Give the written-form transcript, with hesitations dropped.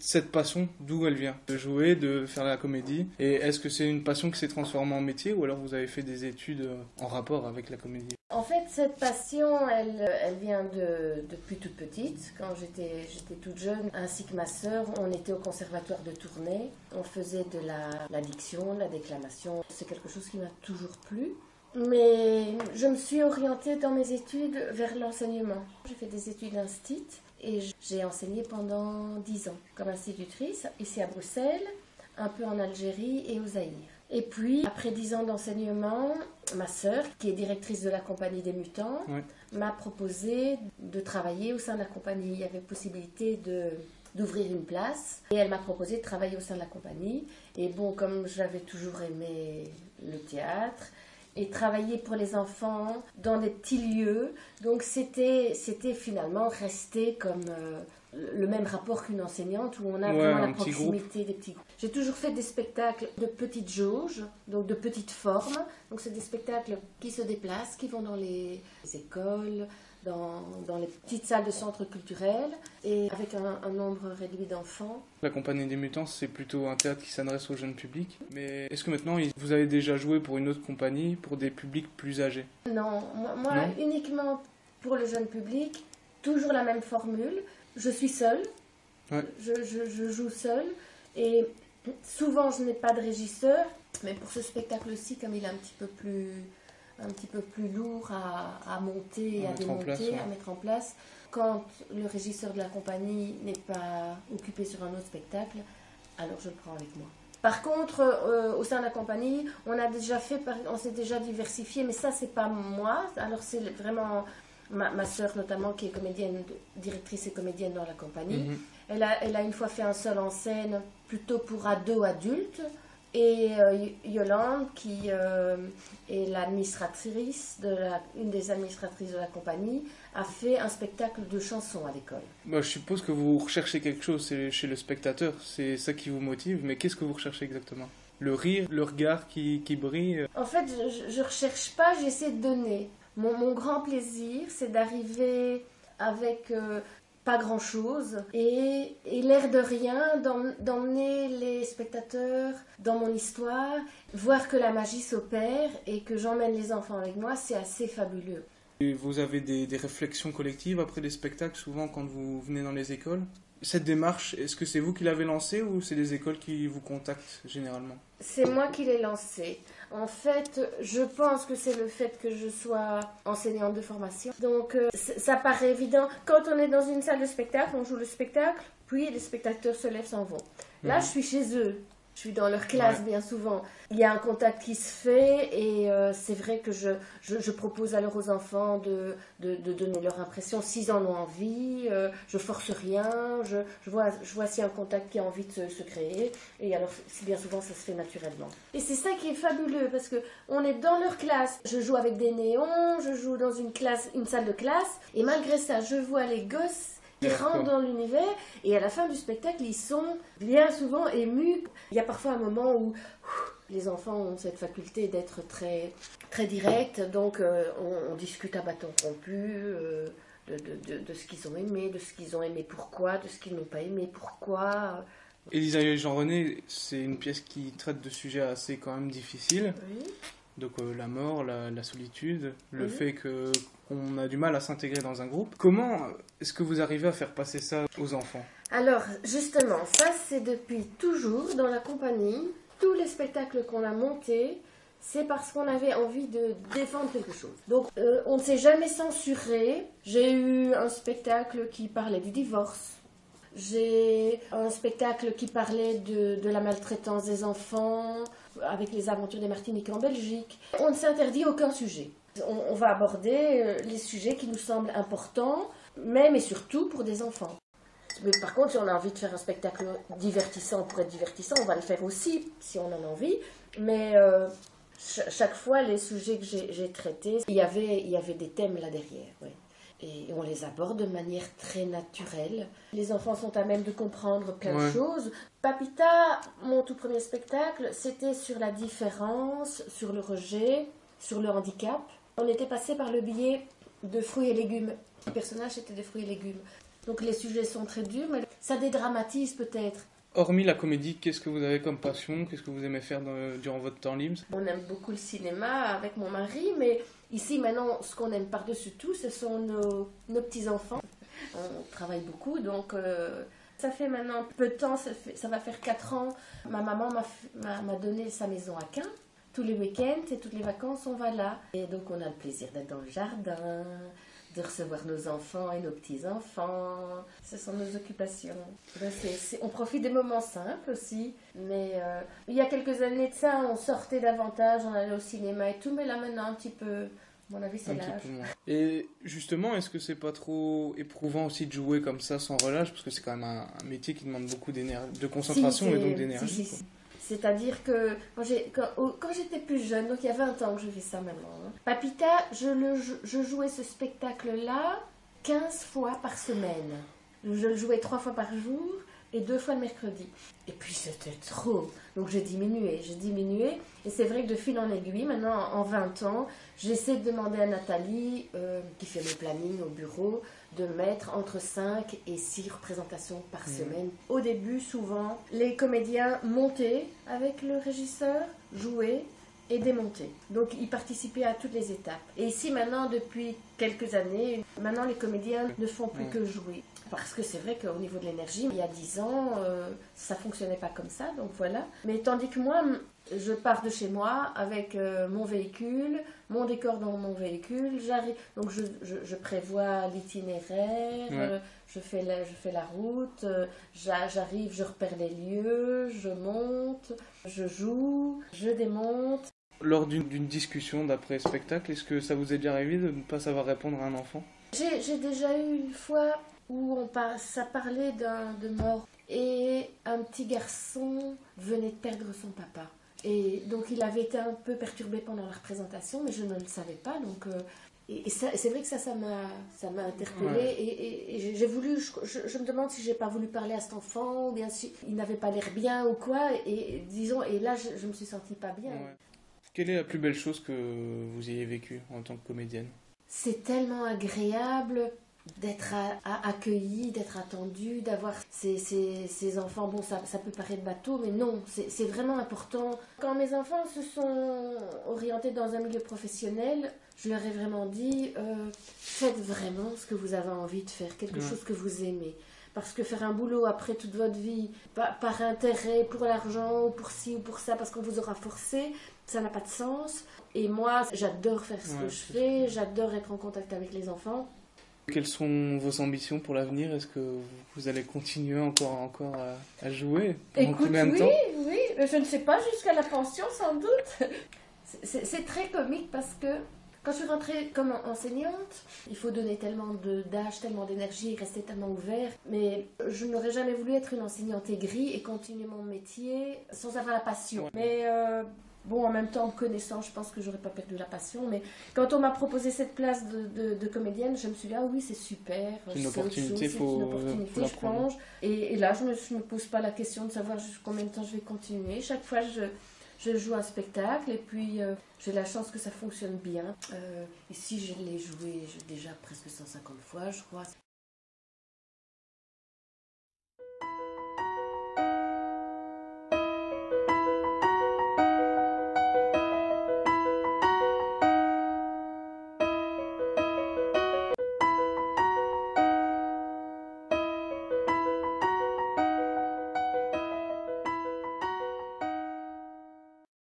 Cette passion, d'où elle vient? De jouer, de faire la comédie. Et est-ce que c'est une passion qui s'est transformée en métier ou alors vous avez fait des études en rapport avec la comédie? En fait, cette passion, elle vient depuis toute petite. Quand j'étais toute jeune, ainsi que ma sœur, on était au conservatoire de Tournai. On faisait de la diction, de la déclamation. C'est quelque chose qui m'a toujours plu. Mais je me suis orientée dans mes études vers l'enseignement. J'ai fait des études d'instit et j'ai enseigné pendant 10 ans comme institutrice, ici à Bruxelles, un peu en Algérie et au Zaïre. Et puis, après 10 ans d'enseignement, ma sœur, qui est directrice de la Compagnie des Mutants, m'a proposé de travailler au sein de la compagnie. Il y avait possibilité d'ouvrir une place. Et elle m'a proposé de travailler au sein de la compagnie. Et bon, comme j'avais toujours aimé le théâtre, et travailler pour les enfants dans des petits lieux, donc c'était finalement resté comme le même rapport qu'une enseignante où on a vraiment la proximité des petits groupes. J'ai toujours fait des spectacles de petites jauges, donc de petites formes. Donc c'est des spectacles qui se déplacent, qui vont dans les écoles, dans les petites salles de centres culturels et avec un nombre réduit d'enfants. La Compagnie des Mutants, c'est plutôt un théâtre qui s'adresse au jeune public. Mais est-ce que maintenant, vous avez déjà joué pour une autre compagnie, pour des publics plus âgés? Non, moi uniquement pour le jeune public, toujours la même formule. Je suis seule, je joue seule et souvent je n'ai pas de régisseur, mais pour ce spectacle-ci, comme il est un petit peu plus lourd à monter et à démonter, à mettre en place, quand le régisseur de la compagnie n'est pas occupé sur un autre spectacle, alors je le prends avec moi. Par contre, au sein de la compagnie, on s'est déjà diversifié, mais ça c'est pas moi, alors c'est vraiment ma sœur notamment qui est comédienne, directrice et comédienne dans la compagnie. Elle a une fois fait un seul en scène plutôt pour ados-adultes. Et Yolande, qui est l'administratrice, une des administratrices de la compagnie, a fait un spectacle de chansons à l'école. Je suppose que vous recherchez quelque chose chez le spectateur, c'est ça qui vous motive, mais qu'est-ce que vous recherchez exactement? Le rire, le regard qui brille? En fait, je ne recherche pas, j'essaie de donner. Mon grand plaisir, c'est d'arriver avec pas grand-chose et l'air de rien, d'emmener les spectateurs dans mon histoire, voir que la magie s'opère et que j'emmène les enfants avec moi, c'est assez fabuleux. Et vous avez des réflexions collectives après les spectacles, souvent quand vous venez dans les écoles? Cette démarche, est-ce que c'est vous qui l'avez lancée ou c'est les écoles qui vous contactent généralement? C'est moi qui l'ai lancée. En fait, je pense que c'est le fait que je sois enseignante de formation. Donc, ça paraît évident. Quand on est dans une salle de spectacle, on joue le spectacle, puis les spectateurs se lèvent, s'en vont. Là, je suis chez eux. Je suis dans leur classe bien souvent. Il y a un contact qui se fait et c'est vrai que je propose alors aux enfants de donner leur impression s'ils en ont envie. Je force rien. Je vois s'il y a un contact qui a envie de se créer. Et alors, bien souvent, ça se fait naturellement. Et c'est ça qui est fabuleux parce qu'on est dans leur classe. Je joue avec des néons, je joue dans une salle de classe. Et malgré ça, je vois les gosses qui rentrent dans l'univers et à la fin du spectacle, ils sont bien souvent émus. Il y a parfois un moment où les enfants ont cette faculté d'être très, très directs, donc on discute à bâton rompu de ce qu'ils ont aimé, de ce qu'ils ont aimé pourquoi, de ce qu'ils n'ont pas aimé pourquoi. Élisa et Jean-René, c'est une pièce qui traite de sujets assez quand même difficiles. Oui. Donc la mort, la solitude, le fait qu'on a du mal à s'intégrer dans un groupe. Comment est-ce que vous arrivez à faire passer ça aux enfants? Alors justement, ça c'est depuis toujours dans la compagnie. Tous les spectacles qu'on a montés, c'est parce qu'on avait envie de défendre quelque chose. Donc on ne s'est jamais censuré. J'ai eu un spectacle qui parlait du divorce. J'ai un spectacle qui parlait de la maltraitance des enfants, avec les aventures des Martiniques en Belgique. On ne s'interdit aucun sujet. On va aborder les sujets qui nous semblent importants, mais surtout pour des enfants. Mais par contre, si on a envie de faire un spectacle divertissant pour être divertissant, on va le faire aussi, si on en a envie. Mais chaque fois, les sujets que j'ai traités, il y avait des thèmes là derrière, ouais. Et on les aborde de manière très naturelle. Les enfants sont à même de comprendre plein de choses. Papita, mon tout premier spectacle, c'était sur la différence, sur le rejet, sur le handicap. On était passé par le biais de fruits et légumes. Le personnage était des fruits et légumes. Donc les sujets sont très durs, mais ça dédramatise peut-être. Hormis la comédie, qu'est-ce que vous avez comme passion? Qu'est-ce que vous aimez faire durant votre temps libre? On aime beaucoup le cinéma avec mon mari, mais ici maintenant, ce qu'on aime par-dessus tout, ce sont nos petits-enfants. On travaille beaucoup, donc ça fait maintenant peu de temps, ça va faire 4 ans. Ma maman m'a donné sa maison à Caen. Tous les week-ends et toutes les vacances, on va là. Et donc on a le plaisir d'être dans le jardin, de recevoir nos enfants et nos petits-enfants. Ce sont nos occupations. On profite des moments simples aussi. Mais il y a quelques années de ça, on sortait davantage, on allait au cinéma et tout. Mais là maintenant, un petit peu, à mon avis, c'est l'âge. Et justement, est-ce que c'est pas trop éprouvant aussi de jouer comme ça sans relâche? Parce que c'est quand même un métier qui demande beaucoup de concentration et donc d'énergie. Si. C'est-à-dire que quand j'étais plus jeune, donc il y a 20 ans que je fais ça maintenant, hein, Papita, je jouais ce spectacle-là 15 fois par semaine. Je le jouais 3 fois par jour et 2 fois le mercredi. Et puis c'était trop. Donc j'ai diminué. Et c'est vrai que de fil en aiguille, maintenant en 20 ans, j'essaie de demander à Nathalie, qui fait mes plannings au bureau, de mettre entre 5 et 6 représentations par semaine. Au début, souvent, les comédiens montaient avec le régisseur, jouaient et démontaient. Donc, ils participaient à toutes les étapes. Et ici, maintenant, depuis quelques années, maintenant, les comédiens ne font plus que jouer. Parce que c'est vrai qu'au niveau de l'énergie, il y a 10 ans, ça fonctionnait pas comme ça, donc voilà. Mais tandis que moi, je pars de chez moi avec mon véhicule, mon décor dans mon véhicule, j'arrive, donc je prévois l'itinéraire, je fais la route, j'arrive, je repère les lieux, je monte, je joue, je démonte. Lors d'une discussion d'après-spectacle, est-ce que ça vous est déjà arrivé de ne pas savoir répondre à un enfant? J'ai déjà eu une fois où ça parlait de mort et un petit garçon venait de perdre son papa. Et donc il avait été un peu perturbé pendant la représentation, mais je ne le savais pas. Donc, et c'est vrai que ça m'a interpellée. Et j'ai voulu, je me demande si j'ai pas voulu parler à cet enfant, ou bien si il n'avait pas l'air bien ou quoi. Et disons, et là je me suis sentie pas bien. Ouais. Quelle est la plus belle chose que vous ayez vécue en tant que comédienne? C'est tellement agréable d'être accueilli, d'être attendu, d'avoir ces enfants. Bon, ça peut paraître bateau, mais non, c'est vraiment important. Quand mes enfants se sont orientés dans un milieu professionnel, je leur ai vraiment dit, faites vraiment ce que vous avez envie de faire, quelque chose que vous aimez. Parce que faire un boulot après toute votre vie, par intérêt, pour l'argent, ou pour ci ou pour ça, parce qu'on vous aura forcé, ça n'a pas de sens. Et moi, j'adore faire ce que je fais, j'adore être en contact avec les enfants. Quelles sont vos ambitions pour l'avenir? Est-ce que vous allez continuer encore à jouer? Écoute, combien de temps? Oui, je ne sais pas, jusqu'à la pension sans doute. C'est très comique parce que quand je suis rentrée comme enseignante, il faut donner tellement d'âge, tellement d'énergie, rester tellement ouvert. Mais je n'aurais jamais voulu être une enseignante aigrie et continuer mon métier sans avoir la passion. Mais bon, en même temps, en connaissant, je pense que j'aurais pas perdu la passion. Mais quand on m'a proposé cette place de comédienne, je me suis dit, ah oui, c'est super. C'est une opportunité, je plonge. Et là, je me pose pas la question de savoir combien de temps je vais continuer. Chaque fois, je joue un spectacle et puis j'ai la chance que ça fonctionne bien. Ici, je l'ai joué déjà presque 150 fois, je crois.